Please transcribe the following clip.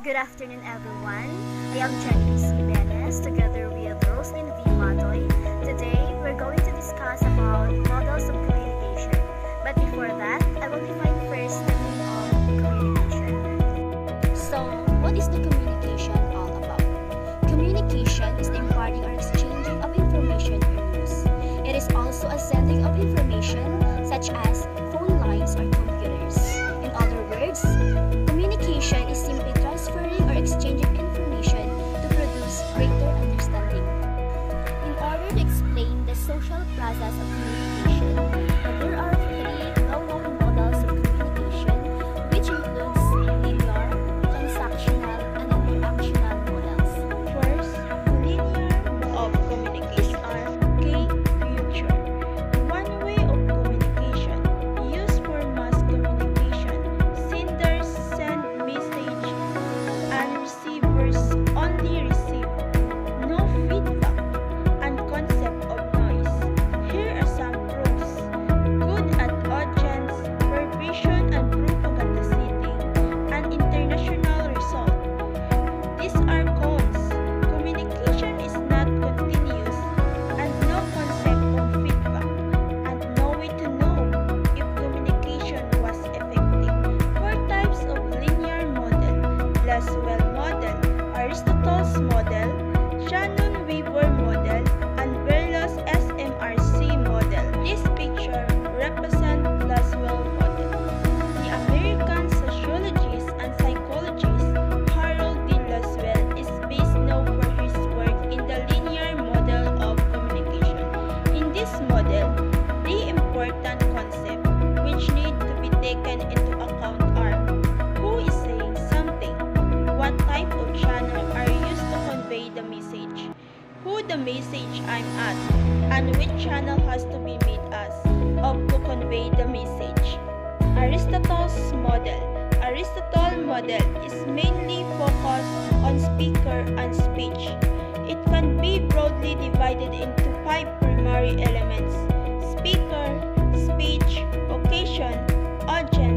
Good afternoon, everyone. I am Jenny C. Benes together with Roslyn V. Matoy. Today, we're going to discuss about models of communication. But before that, I will define first the meaning of communication. So, what is the communication all about? Communication is the imparting or exchanging of information or news. It is also a sending of information such as phone lines or computers. In other words, communication is simply transferring or exchanging information to produce greater understanding. In order to explain the social process of communication, there are three well-known models of communication, which includes linear, transactional, and interactional models. First, linear of communication are K-future. One way of communication used for mass communication. Senders send message and receivers only receive. No feedback and concept of noise. Here are some proofs. Good at audience, persuasion and propaganda setting, and international result. These are cons. Communication is not continuous and no concept of feedback and no way to know if communication was effective. Four types of linear model: Laswell model, Aristotle's model, Shannon-Weaver model, and Berlow's SMRC model. This picture represents Laswell model. The American sociologist and psychologist Harold D. Laswell is best known for his work in the linear model of communication. In this model, the important concepts which need to be taken into account are: who is saying something, what type of channel are used to convey the message, who the message I'm at, and which channel has to be made as of to convey the message. Aristotle's model. Aristotle's model is mainly focused on speaker and speech. It can be broadly divided into 5 primary elements: speaker, speech, occasion, audience,